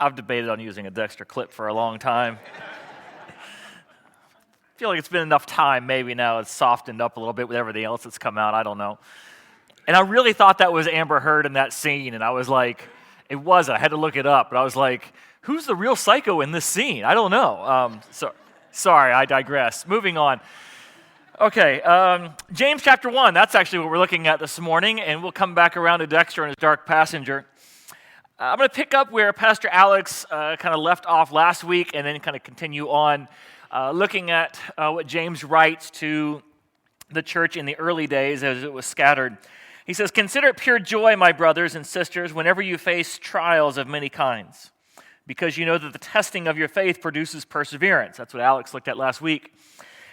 I've debated on using a Dexter clip for a long time. I feel like it's been enough time. Maybe now it's softened up a little bit with everything else that's come out. I don't know. And I really thought that was Amber Heard in that scene, and I was like, it wasn't. I had to look it up, but I was like, who's the real psycho in this scene? I don't know. Sorry, I digress. Moving on. Okay, James chapter 1, that's actually what we're looking at this morning, and we'll come back around to Dexter and his dark passenger. I'm going to pick up where Pastor Alex kind of left off last week and then kind of continue on looking at what James writes to the church in the early days as it was scattered. He says, "Consider it pure joy, my brothers and sisters, whenever you face trials of many kinds, because you know that the testing of your faith produces perseverance." That's what Alex looked at last week.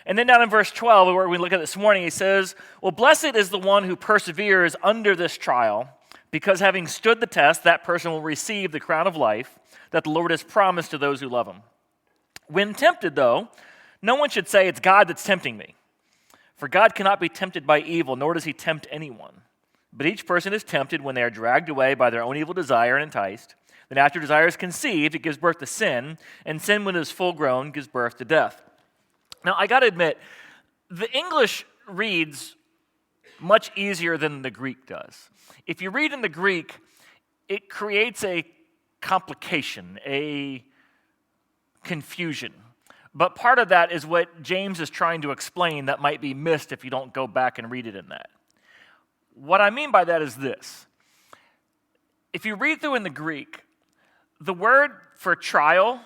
And then down in verse 12, where we look at this morning, he says, "Well, blessed is the one who perseveres under this trial, because having stood the test, that person will receive the crown of life that the Lord has promised to those who love him. When tempted, though, no one should say, 'It's God that's tempting me.' For God cannot be tempted by evil, nor does he tempt anyone. But each person is tempted when they are dragged away by their own evil desire and enticed. Then after desire is conceived, it gives birth to sin, and sin, when it is full grown, gives birth to death." Now, I got to admit, the English reads much easier than the Greek does. If you read in the Greek, it creates a complication, a confusion. But part of that is what James is trying to explain that might be missed if you don't go back and read it in that. What I mean by that is this. If you read through in the Greek, the word for trial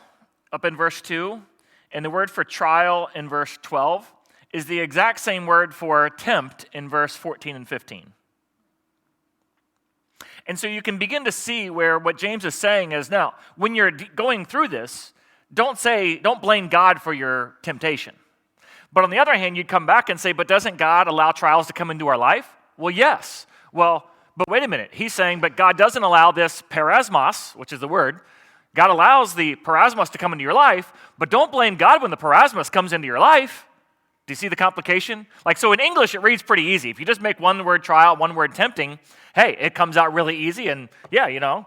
up in verse 2 and the word for trial in verse 12 is the exact same word for tempt in verse 14 and 15. And so you can begin to see where what James is saying is, now, when you're going through this, don't blame God for your temptation. But on the other hand, you'd come back and say, but doesn't God allow trials to come into our life? Well, yes. Well, but wait a minute. He's saying, but God doesn't allow this parasmos, which is the word. God allows the parasmos to come into your life, but don't blame God when the parasmos comes into your life. Do you see the complication? So in English, it reads pretty easy. If you just make one word trial, one word tempting, hey, it comes out really easy. And yeah,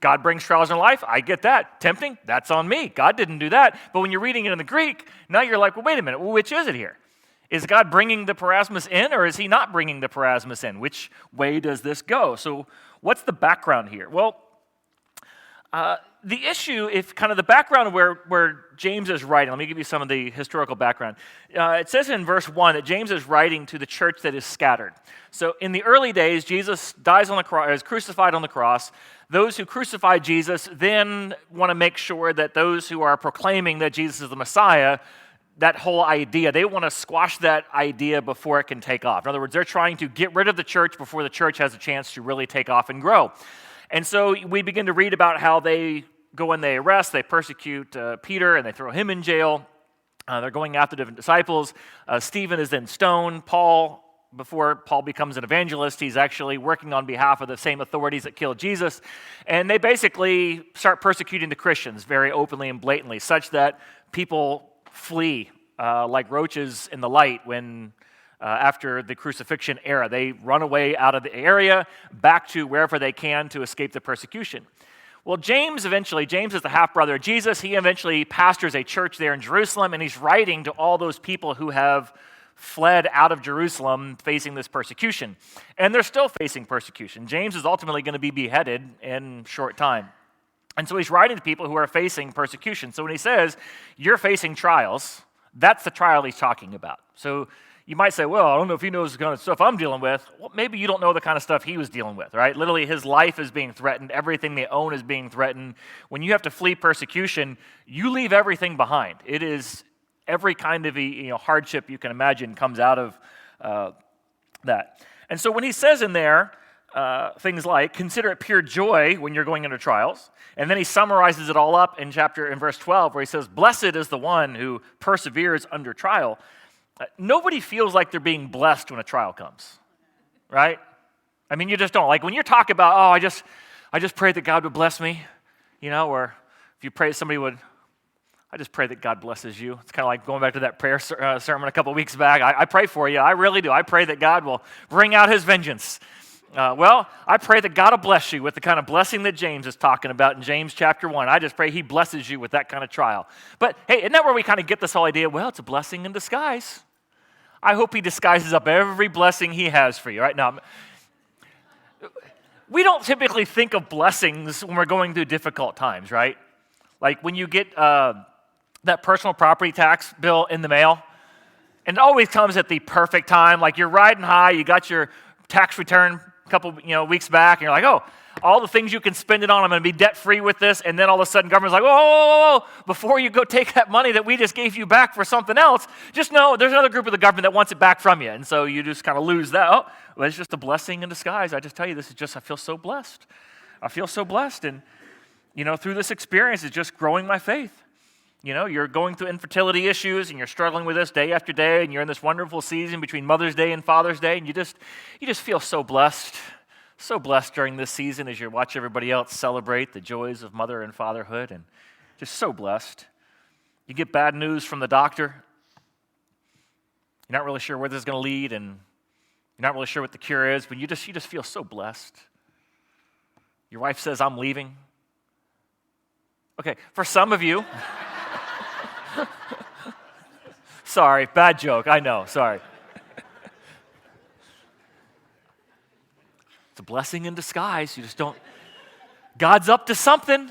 God brings trials in life. I get that. Tempting, that's on me. God didn't do that. But when you're reading it in the Greek, now you're like, well, wait a minute. Well, which is it here? Is God bringing the parasmos in, or is he not bringing the parasmos in? Which way does this go? So what's the background here? Well, the issue, if kind of the background where James is writing, let me give you some of the historical background. It says in verse 1 that James is writing to the church that is scattered. So in the early days, Jesus dies on the cross, is crucified on the cross. Those who crucified Jesus then want to make sure that those who are proclaiming that Jesus is the Messiah, that whole idea, they want to squash that idea before it can take off. In other words, they're trying to get rid of the church before the church has a chance to really take off and grow. And so we begin to read about how they go and they arrest, they persecute Peter, and they throw him in jail. They're going after different disciples. Stephen is then stoned. Before Paul becomes an evangelist, he's actually working on behalf of the same authorities that killed Jesus. And they basically start persecuting the Christians very openly and blatantly, such that people flee like roaches in the light when after the crucifixion era. They run away out of the area back to wherever they can to escape the persecution. Well, James is the half-brother of Jesus. He eventually pastors a church there in Jerusalem, and he's writing to all those people who have fled out of Jerusalem facing this persecution. And they're still facing persecution. James is ultimately going to be beheaded in short time. And so he's writing to people who are facing persecution. So when he says, you're facing trials, that's the trial he's talking about. So you might say, well, I don't know if he knows the kind of stuff I'm dealing with. Well, maybe you don't know the kind of stuff he was dealing with, right? Literally, his life is being threatened. Everything they own is being threatened. When you have to flee persecution, you leave everything behind. It is every kind of hardship you can imagine comes out of that. And so when he says in there things like, consider it pure joy when you're going into trials, and then he summarizes it all up in verse 12, where he says, blessed is the one who perseveres under trial. Nobody feels like they're being blessed when a trial comes, right? I mean, you just don't. Like when you talk about, I just pray that God would bless me, or if you pray somebody would, I just pray that God blesses you. It's kind of like going back to that prayer sermon a couple weeks back. I pray for you. I really do. I pray that God will bring out his vengeance. Well, I pray that God will bless you with the kind of blessing that James is talking about in James chapter 1. I just pray he blesses you with that kind of trial. But hey, isn't that where we kind of get this whole idea? Well, it's a blessing in disguise. I hope he disguises up every blessing he has for you. Right now, we don't typically think of blessings when we're going through difficult times, right? Like when you get that personal property tax bill in the mail, and it always comes at the perfect time. Like you're riding high, you got your tax return a couple weeks back, and you're like, oh, all the things you can spend it on, I'm going to be debt-free with this, and then all of a sudden government's like, whoa, before you go take that money that we just gave you back for something else, just know there's another group of the government that wants it back from you, and so you just kind of lose that. Oh, well, it's just a blessing in disguise. I just tell you, I feel so blessed. I feel so blessed, and through this experience, it's just growing my faith. You're going through infertility issues, and you're struggling with this day after day, and you're in this wonderful season between Mother's Day and Father's Day, and you just feel so blessed during this season as you watch everybody else celebrate the joys of mother and fatherhood, and just so blessed. You get bad news from the doctor. You're not really sure where this is going to lead, and you're not really sure what the cure is, but you just feel so blessed. Your wife says, I'm leaving. Okay, for some of you... Sorry, bad joke, I know, sorry. It's a blessing in disguise. You just don't, God's up to something.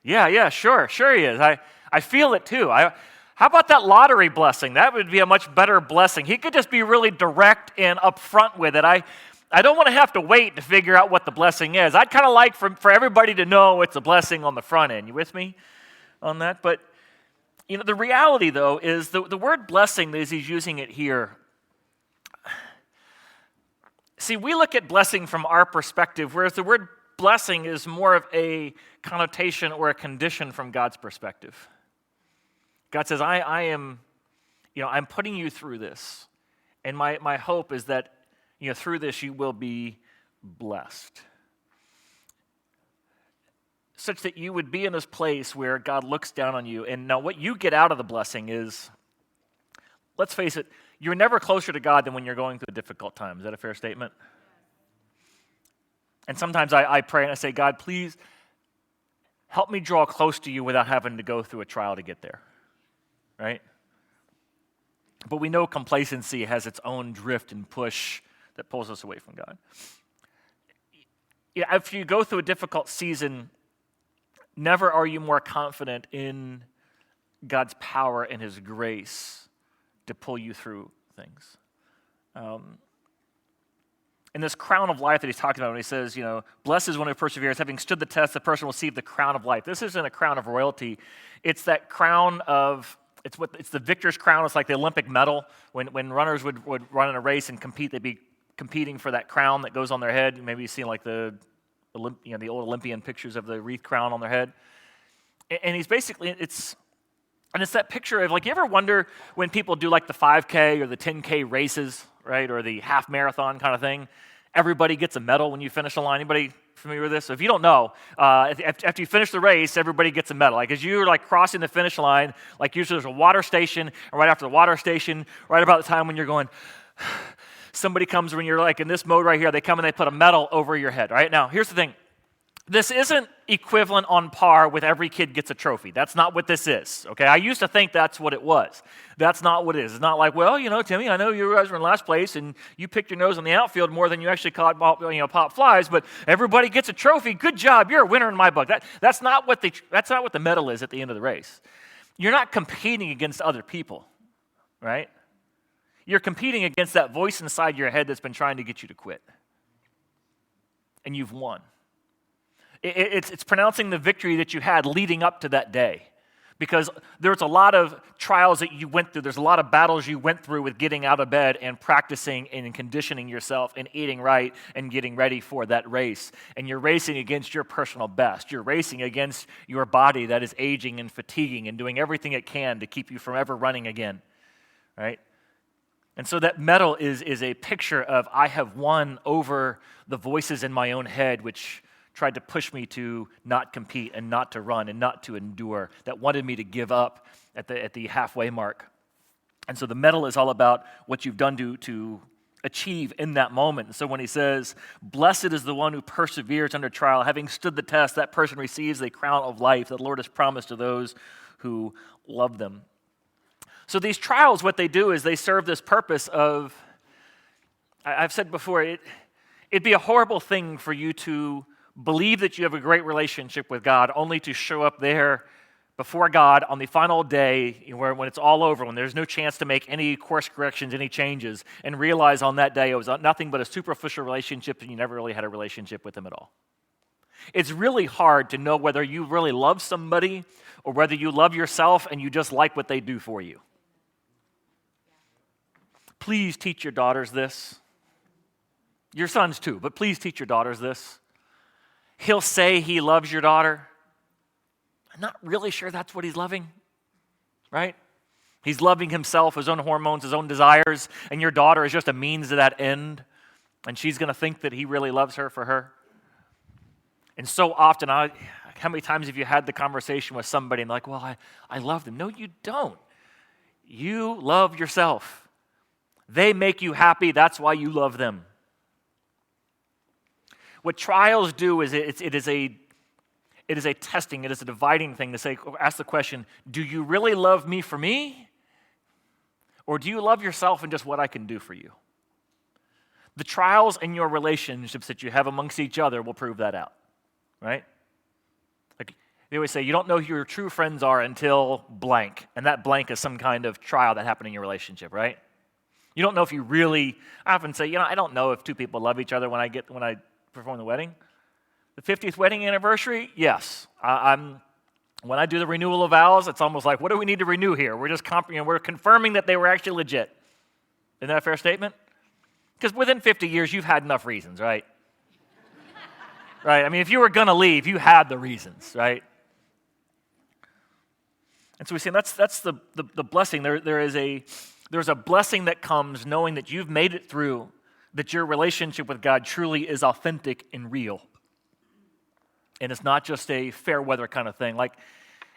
Yeah, sure he is. I feel it too. How about that lottery blessing? That would be a much better blessing. He could just be really direct and upfront with it. I don't want to have to wait to figure out what the blessing is. I'd kind of like for everybody to know it's a blessing on the front end. You with me on that? But the reality, though, is the word blessing, as he's using it here, see, we look at blessing from our perspective, whereas the word blessing is more of a connotation or a condition from God's perspective. God says, I am, I'm putting you through this, and my hope is that, through this you will be blessed. Such that you would be in this place where God looks down on you. And now what you get out of the blessing is, let's face it, you're never closer to God than when you're going through a difficult time. Is that a fair statement? And sometimes I pray and I say, God, please help me draw close to you without having to go through a trial to get there, right? But we know complacency has its own drift and push that pulls us away from God. If you go through a difficult season, never are you more confident in God's power and his grace to pull you through things. And this crown of life that he's talking about when he says, blessed is one who perseveres, having stood the test, the person will receive the crown of life. This isn't a crown of royalty. It's that crown of, it's the victor's crown. It's like the Olympic medal. When runners would run in a race and compete, they'd be competing for that crown that goes on their head. Maybe you've seen like the old Olympian pictures of the wreath crown on their head. And he's basically, it's that picture of, like, you ever wonder when people do like the 5K or the 10K races, right, or the half marathon kind of thing, everybody gets a medal when you finish the line. Anybody familiar with this? So if you don't know, after you finish the race, everybody gets a medal. Like as you're like crossing the finish line, like usually there's a water station, and right after the water station, right about the time when you're going, somebody comes when you're like in this mode right here, they come and they put a medal over your head, right? Now, here's the thing. This isn't equivalent on par with every kid gets a trophy. That's not what this is, okay? I used to think that's what it was. That's not what it is. It's not like, well, Timmy, I know you guys were in last place and you picked your nose on the outfield more than you actually caught pop flies, but everybody gets a trophy. Good job. You're a winner in my book. That's not what the medal is at the end of the race. You're not competing against other people, right? You're competing against that voice inside your head that's been trying to get you to quit. And you've won. It's pronouncing the victory that you had leading up to that day. Because there's a lot of trials that you went through. There's a lot of battles you went through with getting out of bed and practicing and conditioning yourself and eating right and getting ready for that race. And you're racing against your personal best. You're racing against your body that is aging and fatiguing and doing everything it can to keep you from ever running again, right? And so that medal is a picture of I have won over the voices in my own head which tried to push me to not compete and not to run and not to endure, that wanted me to give up at the halfway mark. And so the medal is all about what you've done to achieve in that moment. And so when he says, blessed is the one who perseveres under trial, having stood the test, that person receives a crown of life that the Lord has promised to those who love them. So these trials, what they do is they serve this purpose of, I've said before, it'd be a horrible thing for you to believe that you have a great relationship with God only to show up there before God on the final day when it's all over, when there's no chance to make any course corrections, any changes, and realize on that day it was nothing but a superficial relationship and you never really had a relationship with Him at all. It's really hard to know whether you really love somebody or whether you love yourself and you just like what they do for you. Please teach your daughters this. Your sons too, but please teach your daughters this. He'll say he loves your daughter. I'm not really sure that's what he's loving, right? He's loving himself, his own hormones, his own desires, and your daughter is just a means to that end, and she's going to think that he really loves her for her. And so often, how many times have you had the conversation with somebody and like, well, I love them. No, you don't. You love yourself. They make you happy. That's why you love them. What trials do is it is a testing, it is a dividing thing to say, ask the question, do you really love me for me? Or do you love yourself and just what I can do for you? The trials in your relationships that you have amongst each other will prove that out, right? Like they always say, you don't know who your true friends are until blank, and that blank is some kind of trial that happened in your relationship, right? You don't know if you really, I often say, I don't know if two people love each other when I perform the wedding. The 50th wedding anniversary, yes. When I do the renewal of vows, it's almost like, what do we need to renew here? We're just we're confirming that they were actually legit. Isn't that a fair statement? Because within 50 years, you've had enough reasons, right? Right? I mean, if you were going to leave, you had the reasons, right? And so we say that's the blessing. There's a blessing that comes knowing that you've made it through, that your relationship with God truly is authentic and real. And it's not just a fair weather kind of thing. Like,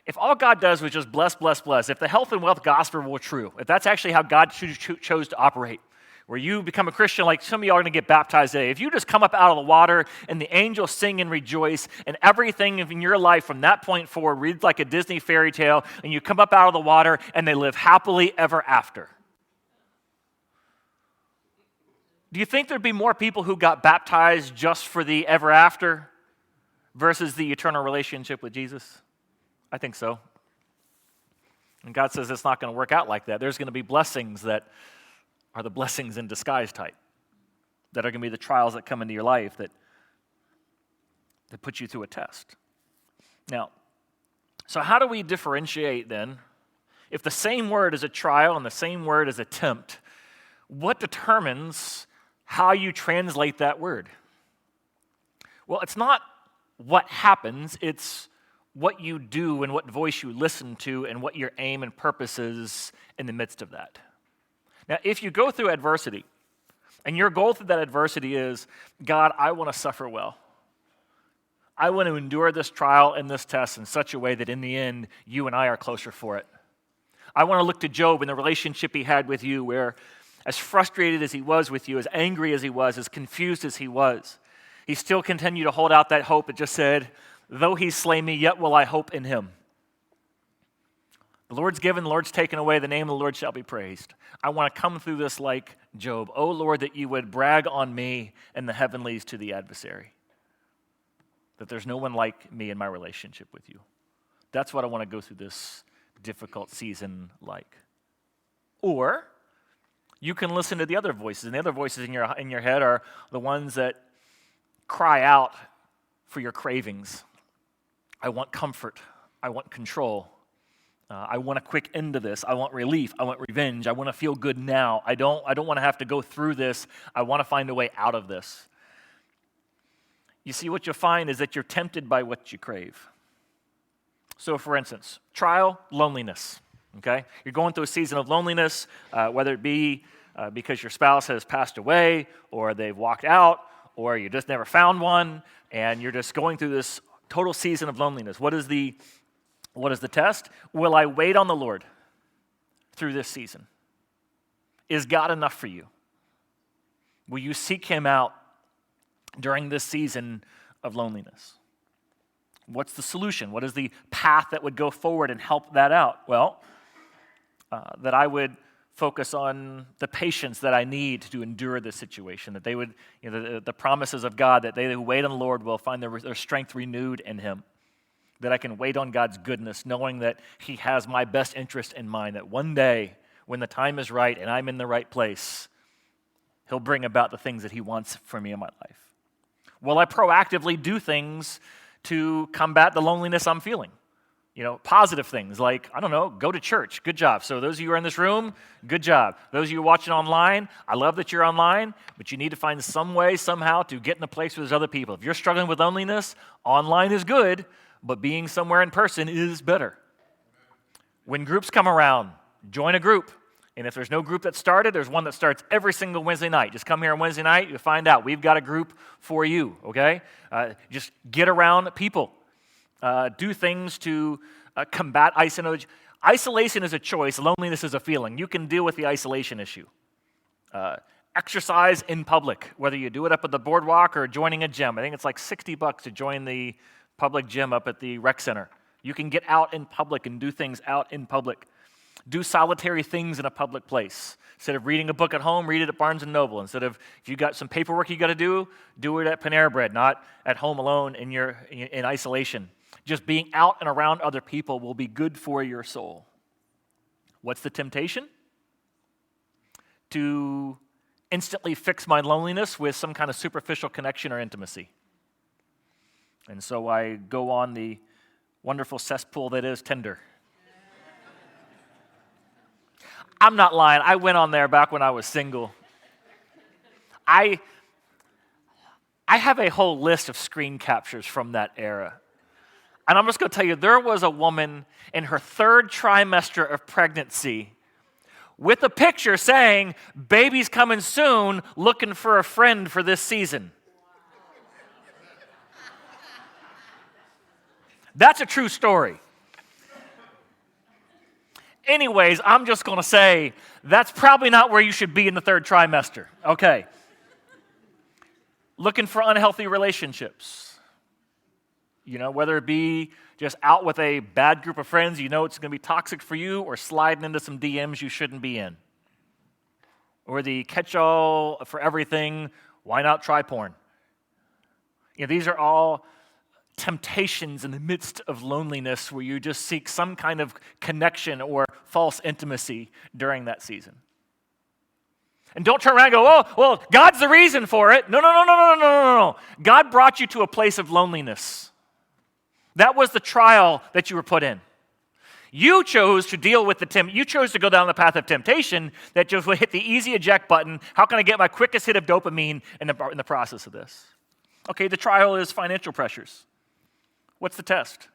if all God does was just bless, bless, bless, if the health and wealth gospel were true, if that's actually how God chose to operate, where you become a Christian, like some of y'all are going to get baptized today, if you just come up out of the water and the angels sing and rejoice, and everything in your life from that point forward reads like a Disney fairy tale, and you come up out of the water and they live happily ever after. Do you think there'd be more people who got baptized just for the ever after versus the eternal relationship with Jesus? I think so. And God says it's not going to work out like that. There's going to be blessings that are the blessings in disguise type, that are going to be the trials that come into your life that put you through a test. Now, so how do we differentiate then? If the same word is a trial and the same word is a tempt, what determines how you translate that word? Well, it's not what happens, it's what you do and what voice you listen to and what your aim and purpose is in the midst of that. Now, if you go through adversity, and your goal through that adversity is, God, I want to suffer well. I want to endure this trial and this test in such a way that in the end, you and I are closer for it. I want to look to Job and the relationship he had with you, where as frustrated as he was with you, as angry as he was, as confused as he was, he still continued to hold out that hope. It just said, though he slay me, yet will I hope in him. The Lord's given, the Lord's taken away, the name of the Lord shall be praised. I want to come through this like Job. Oh Lord, that you would brag on me in the heavenlies to the adversary. That there's no one like me in my relationship with you. That's what I want to go through this difficult season like. Or you can listen to the other voices, and the other voices in your head are the ones that cry out for your cravings. I want comfort. I want control. I want a quick end to this. I want relief. I want revenge. I want to feel good now. I don't want to have to go through this. I want to find a way out of this. You see, what you'll find is that you're tempted by what you crave. So, for instance, trial, loneliness. Okay? You're going through a season of loneliness, whether it be because your spouse has passed away, or they've walked out, or you just never found one, and you're just going through this total season of loneliness. What is the test? Will I wait on the Lord through this season? Is God enough for you? Will you seek him out during this season of loneliness? What's the solution? What is the path that would go forward and help that out? Well, that I would focus on the patience that I need to endure this situation, that they would, the promises of God, that they who wait on the Lord will find their strength renewed in him, that I can wait on God's goodness, knowing that he has my best interest in mind, that one day when the time is right and I'm in the right place, he'll bring about the things that he wants for me in my life. Will I proactively do things to combat the loneliness I'm feeling? Positive things like, go to church. Good job. So those of you who are in this room, good job. Those of you watching online, I love that you're online, but you need to find some way, somehow, to get in a place where there's other people. If you're struggling with loneliness, online is good, but being somewhere in person is better. When groups come around, join a group. And if there's no group that started, there's one that starts every single Wednesday night. Just come here on Wednesday night, you'll find out. We've got a group for you, okay? Just get around people. Do things to combat isolation. Isolation is a choice. Loneliness is a feeling. You can deal with the isolation issue. Exercise in public, whether you do it up at the boardwalk or joining a gym. I think it's like $60 to join the public gym up at the rec center. You can get out in public and do things out in public. Do solitary things in a public place. Instead of reading a book at home, read it at Barnes & Noble. Instead of, if you got some paperwork you got to do it at Panera Bread, not at home alone in isolation. Just being out and around other people will be good for your soul. What's the temptation? To instantly fix my loneliness with some kind of superficial connection or intimacy. And so I go on the wonderful cesspool that is Tinder. I'm not lying. I went on there back when I was single. I have a whole list of screen captures from that era. And I'm just going to tell you, there was a woman in her 3rd trimester of pregnancy with a picture saying, "Baby's coming soon, looking for a friend for this season." That's a true story. Anyways, I'm just going to say that's probably not where you should be in the 3rd trimester. Okay. Looking for unhealthy relationships. Whether it be just out with a bad group of friends, it's going to be toxic for you, or sliding into some DMs you shouldn't be in. Or the catch-all for everything, why not try porn? These are all temptations in the midst of loneliness where you just seek some kind of connection or false intimacy during that season. And don't turn around and go, "Oh, well, God's the reason for it." No. God brought you to a place of loneliness. That was the trial that you were put in. You chose to deal with you chose to go down the path of temptation that just would hit the easy eject button. How can I get my quickest hit of dopamine in the process of this? Okay, the trial is financial pressures. What's the test?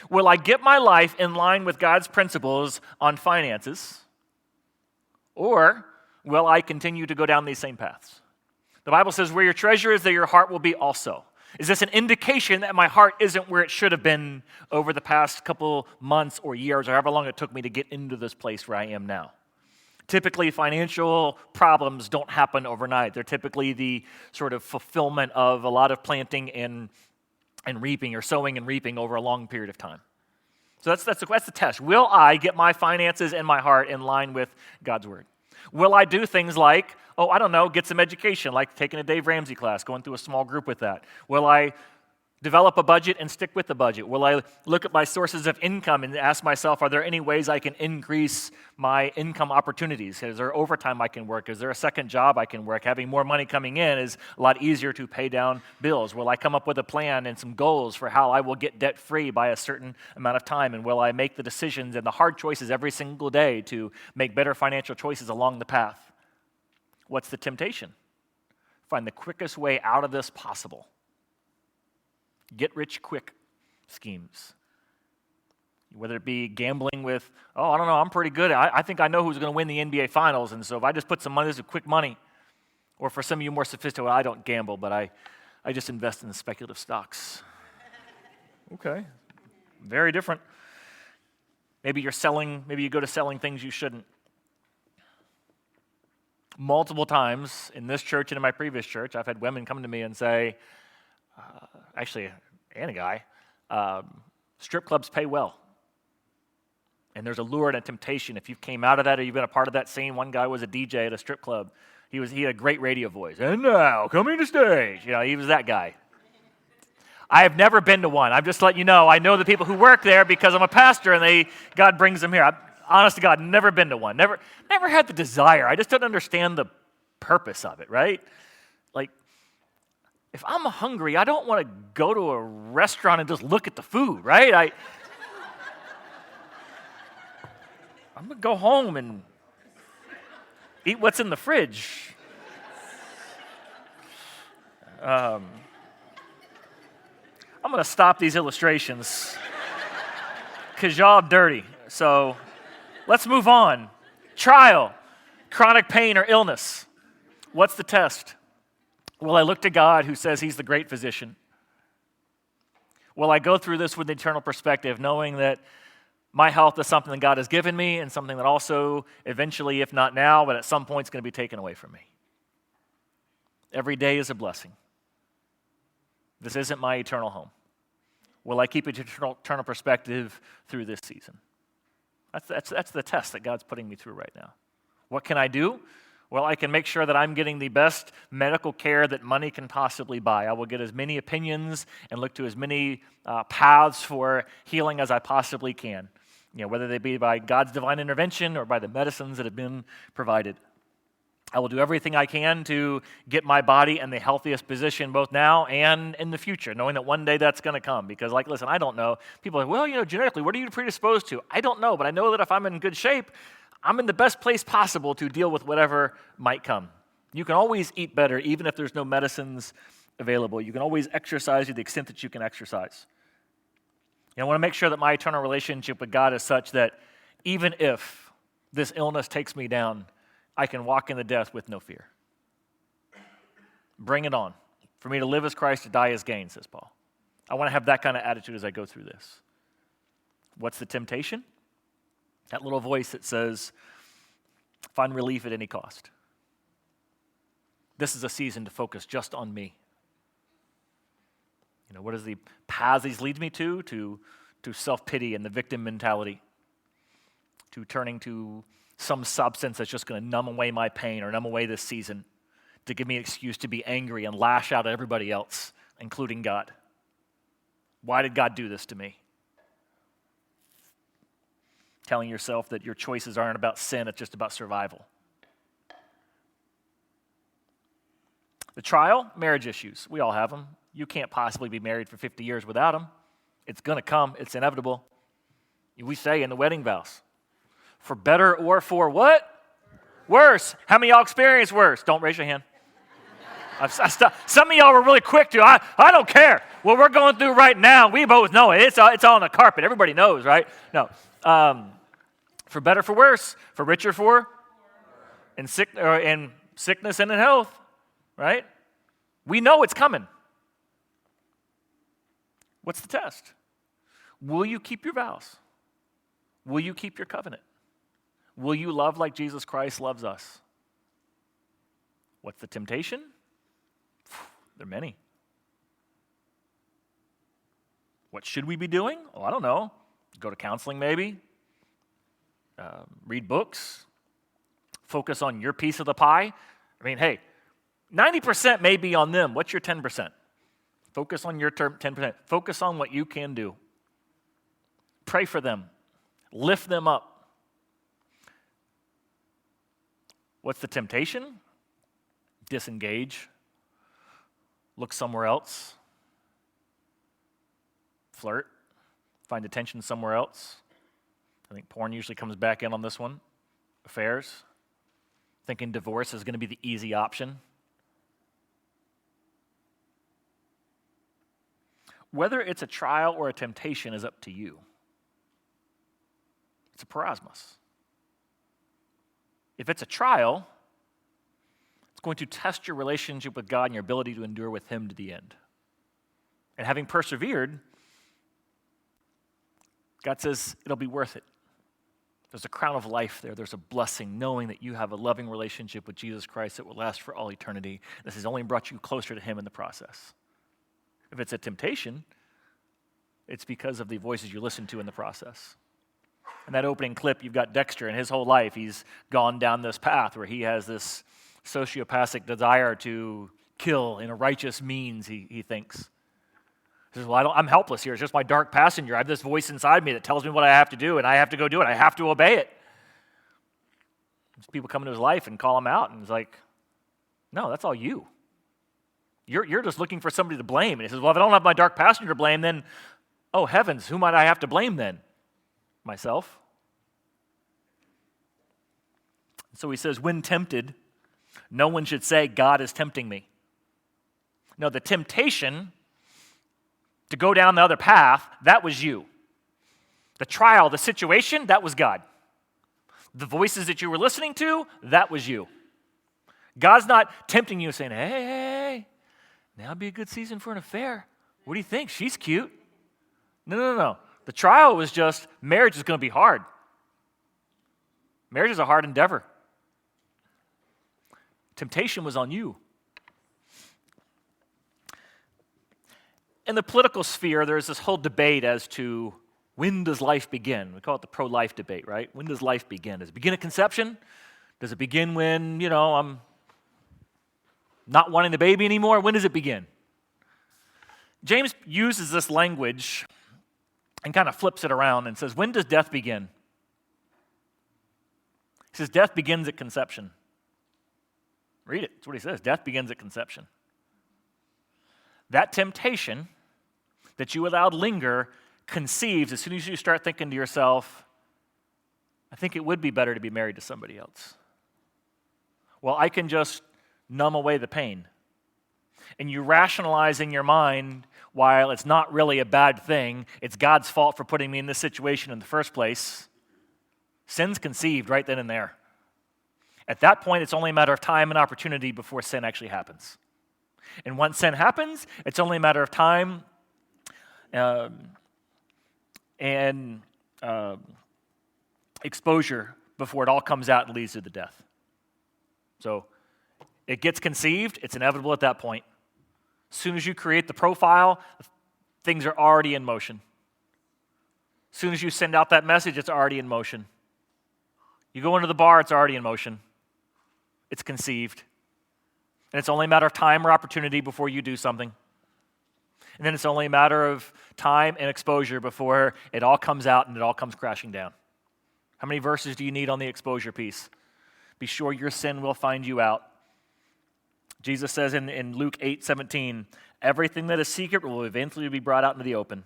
Will I get my life in line with God's principles on finances, or will I continue to go down these same paths? The Bible says, "Where your treasure is, there your heart will be also." Is this an indication that my heart isn't where it should have been over the past couple months or years, or however long it took me to get into this place where I am now? Typically, financial problems don't happen overnight. They're typically the sort of fulfillment of a lot of planting and reaping, or sowing and reaping over a long period of time. So that's the test. Will I get my finances and my heart in line with God's word? Will I do things like, get some education, like taking a Dave Ramsey class, going through a small group with that? Will I develop a budget and stick with the budget? Will I look at my sources of income and ask myself, are there any ways I can increase my income opportunities? Is there overtime I can work? Is there a second job I can work? Having more money coming in is a lot easier to pay down bills. Will I come up with a plan and some goals for how I will get debt-free by a certain amount of time? And will I make the decisions and the hard choices every single day to make better financial choices along the path? What's the temptation? Find the quickest way out of this possible. Get rich quick schemes. Whether it be gambling with, I'm pretty good. I think I know who's going to win the NBA Finals, and so if I just put some money, this is quick money. Or for some of you more sophisticated, I don't gamble, but I just invest in the speculative stocks. Okay, very different. Maybe you go to selling things you shouldn't. Multiple times in this church and in my previous church, I've had women come to me and say, actually, and a guy, strip clubs pay well. And there's a lure and a temptation. If you came out of that or you've been a part of that scene, one guy was a DJ at a strip club. He had a great radio voice. And now, coming to stage. He was that guy. I have never been to one. I'm just letting you know. I know the people who work there because I'm a pastor and God brings them here. Honest to God, never been to one. Never had the desire. I just don't understand the purpose of it, right? Like, if I'm hungry, I don't want to go to a restaurant and just look at the food, right? I'm going to go home and eat what's in the fridge. I'm going to stop these illustrations because y'all dirty. So let's move on. Trial, chronic pain or illness. What's the test? Will I look to God who says he's the great physician? Will I go through this with an eternal perspective, knowing that my health is something that God has given me and something that also eventually, if not now, but at some point is going to be taken away from me? Every day is a blessing. This isn't my eternal home. Will I keep an eternal perspective through this season? That's the test that God's putting me through right now. What can I do? Well, I can make sure that I'm getting the best medical care that money can possibly buy. I will get as many opinions and look to as many paths for healing as I possibly can, whether they be by God's divine intervention or by the medicines that have been provided. I will do everything I can to get my body in the healthiest position both now and in the future, knowing that one day that's going to come. Because, listen, I don't know. People are like, well, genetically, what are you predisposed to? I don't know, but I know that if I'm in good shape, I'm in the best place possible to deal with whatever might come. You can always eat better, even if there's no medicines available. You can always exercise to the extent that you can exercise. I want to make sure that my eternal relationship with God is such that even if this illness takes me down, I can walk in the death with no fear. Bring it on. For me to live as Christ, to die as gain, says Paul. I want to have that kind of attitude as I go through this. What's the temptation? That little voice that says, find relief at any cost. This is a season to focus just on me. What is the paths these leads me to? To self-pity and the victim mentality. To turning to some substance that's just going to numb away my pain or numb away this season. To give me an excuse to be angry and lash out at everybody else, including God. Why did God do this to me? Telling yourself that your choices aren't about sin, it's just about survival. The trial, marriage issues. We all have them. You can't possibly be married for 50 years without them. It's going to come. It's inevitable. We say in the wedding vows, for better or for what? Worse. How many of y'all experience worse? Don't raise your hand. Some of y'all were really quick to, I don't care. What we're going through right now, we both know it. It's all on the carpet. Everybody knows, right? No. For better, for worse. For richer, for? In sickness and in health, right? We know it's coming. What's the test? Will you keep your vows? Will you keep your covenant? Will you love like Jesus Christ loves us? What's the temptation? There are many. What should we be doing? Oh, I don't know. Go to counseling maybe. Read books. Focus on your piece of the pie. I mean, hey, 90% may be on them. What's your 10%? Focus on your 10%. Focus on what you can do. Pray for them. Lift them up. What's the temptation? Disengage. Look somewhere else. Flirt. Find attention somewhere else. I think porn usually comes back in on this one. Affairs. Thinking divorce is going to be the easy option. Whether it's a trial or a temptation is up to you. It's a parasmos. If it's a trial, it's going to test your relationship with God and your ability to endure with Him to the end. And having persevered, God says it'll be worth it. There's a crown of life there. There's a blessing knowing that you have a loving relationship with Jesus Christ that will last for all eternity. This has only brought you closer to him in the process. If it's a temptation, it's because of the voices you listen to in the process. In that opening clip, you've got Dexter, and his whole life, he's gone down this path where he has this sociopathic desire to kill in a righteous means, he thinks. He says, well, I'm helpless here. It's just my dark passenger. I have this voice inside me that tells me what I have to do, and I have to go do it. I have to obey it. There's people come into his life and call him out, and he's like, no, that's all you. You're just looking for somebody to blame. And he says, well, if I don't have my dark passenger to blame, then, oh heavens, who might I have to blame then? Myself. So he says, when tempted, no one should say, God is tempting me. No, the temptation to go down the other path, that was you. The trial, the situation, that was God. The voices that you were listening to, that was you. God's not tempting you saying, hey, now would be a good season for an affair. What do you think? She's cute. No. The trial was just, marriage is going to be hard. Marriage is a hard endeavor. Temptation was on you. In the political sphere, there's this whole debate as to when does life begin? We call it the pro-life debate, right? When does life begin? Does it begin at conception? Does it begin when, I'm not wanting the baby anymore? When does it begin? James uses this language and kind of flips it around and says, when does death begin? He says, death begins at conception. Read it. That's what he says. Death begins at conception. That temptation that you allowed linger conceives as soon as you start thinking to yourself, I think it would be better to be married to somebody else. Well, I can just numb away the pain. And you rationalize in your mind, while it's not really a bad thing, it's God's fault for putting me in this situation in the first place. Sin's conceived right then and there. At that point, it's only a matter of time and opportunity before sin actually happens. And once sin happens, it's only a matter of time and exposure before it all comes out and leads to the death. So it gets conceived, it's inevitable at that point. As soon as you create the profile, things are already in motion. As soon as you send out that message, it's already in motion. You go into the bar, it's already in motion. It's conceived. And it's only a matter of time or opportunity before you do something. And then it's only a matter of time and exposure before it all comes out and it all comes crashing down. How many verses do you need on the exposure piece? Be sure your sin will find you out. Jesus says in Luke 8:17, everything that is secret will eventually be brought out into the open.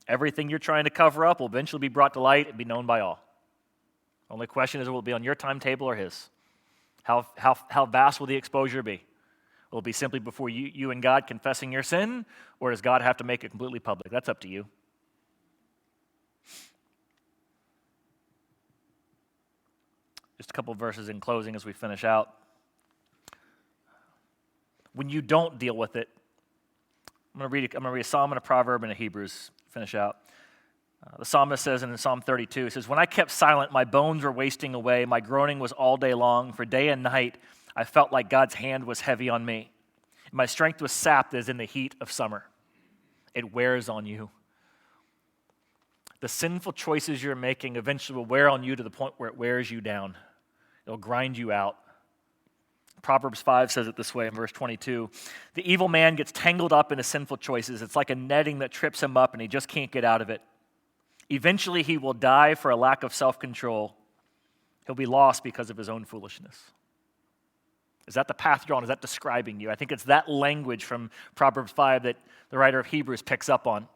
Everything you're trying to cover up will eventually be brought to light and be known by all. Only question is, will it be on your timetable or his? How vast will the exposure be? Will it be simply before you and God confessing your sin, or does God have to make it completely public? That's up to you. Just a couple of verses in closing as we finish out. When you don't deal with it, I'm going to read a psalm and a proverb and a Hebrews, finish out. The psalmist says in Psalm 32, he says, when I kept silent, my bones were wasting away. My groaning was all day long. For day and night, I felt like God's hand was heavy on me. My strength was sapped as in the heat of summer. It wears on you. The sinful choices you're making eventually will wear on you to the point where it wears you down. It'll grind you out. Proverbs 5 says it this way in verse 22. The evil man gets tangled up in his sinful choices. It's like a netting that trips him up and he just can't get out of it. Eventually he will die for a lack of self-control. He'll be lost because of his own foolishness. Is that the path you're on? Is that describing you? I think it's that language from Proverbs 5 that the writer of Hebrews picks up on.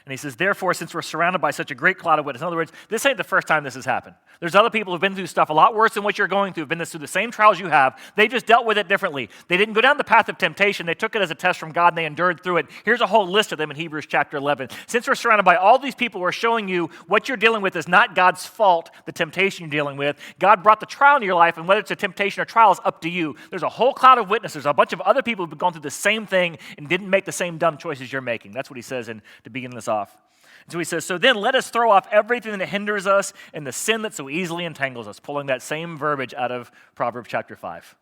And he says, therefore, since we're surrounded by such a great cloud of witnesses, in other words, this ain't the first time this has happened. There's other people who've been through stuff a lot worse than what you're going through, have been through the same trials you have. They just dealt with it differently. They didn't go down the path of temptation. They took it as a test from God, and they endured through it. Here's a whole list of them in Hebrews chapter 11. Since we're surrounded by all these people who are showing you what you're dealing with is not God's fault, the temptation you're dealing with. God brought the trial into your life, and whether it's a temptation or trial is up to you. There's a whole cloud of witnesses, a bunch of other people who've gone through the same thing and didn't make the same dumb choices you're making. That's what he says to begin this off. So he says, so then let us throw off everything that hinders us and the sin that so easily entangles us, pulling that same verbiage out of Proverbs chapter 5.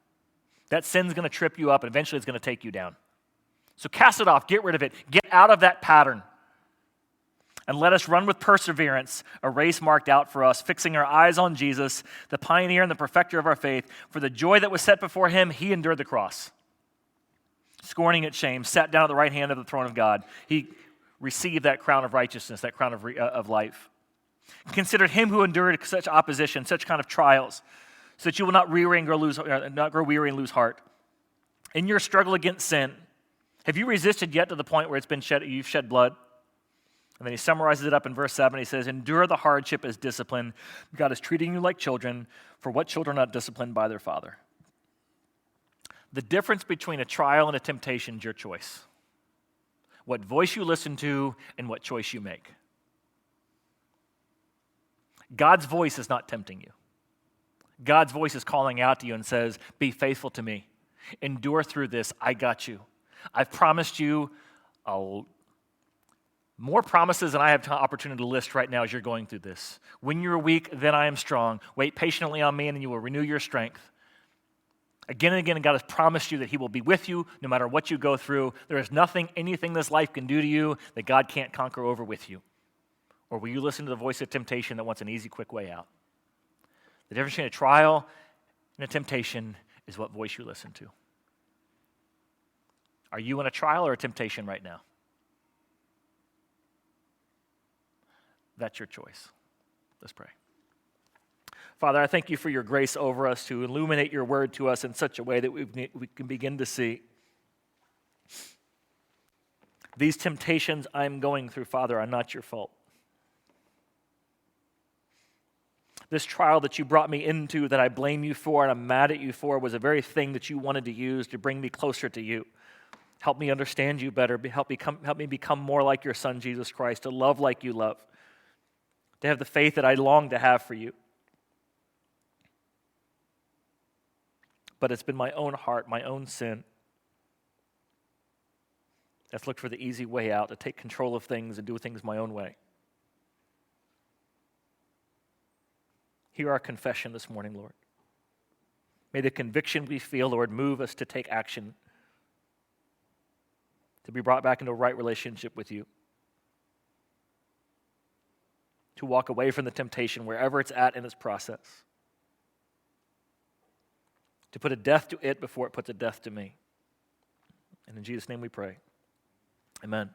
That sin's going to trip you up and eventually it's going to take you down. So cast it off, get rid of it, get out of that pattern. And let us run with perseverance a race marked out for us, fixing our eyes on Jesus, the pioneer and the perfecter of our faith. For the joy that was set before him, he endured the cross. Scorning its shame, sat down at the right hand of the throne of God. He received that crown of righteousness, that crown of life. Consider him who endured such opposition, such kind of trials, so that you will not not grow weary and lose heart. In your struggle against sin, have you resisted yet to the point where you've shed blood? And then he summarizes it up in verse 7. He says, endure the hardship as discipline. God is treating you like children, for what children are not disciplined by their father? The difference between a trial and a temptation is your choice. What voice you listen to and what choice you make. God's voice is not tempting you. God's voice is calling out to you and says, be faithful to me. Endure through this. I got you. I've promised you more promises than I have opportunity to list right now as you're going through this. When you're weak, then I am strong. Wait patiently on me and you will renew your strength. Again and again, God has promised you that he will be with you no matter what you go through. There is anything this life can do to you that God can't conquer over with you. Or will you listen to the voice of temptation that wants an easy, quick way out? The difference between a trial and a temptation is what voice you listen to. Are you in a trial or a temptation right now? That's your choice. Let's pray. Father, I thank you for your grace over us to illuminate your word to us in such a way that we can begin to see these temptations I'm going through, Father, are not your fault. This trial that you brought me into that I blame you for and I'm mad at you for was a very thing that you wanted to use to bring me closer to you. Help me understand you better. Help me become more like your Son, Jesus Christ, to love like you love, to have the faith that I long to have for you. But it's been my own heart, my own sin, that's looked for the easy way out, to take control of things and do things my own way. Hear our confession this morning, Lord. May the conviction we feel, Lord, move us to take action, to be brought back into a right relationship with you, to walk away from the temptation wherever it's at in its process, to put a death to it before it puts a death to me. And in Jesus' name we pray. Amen.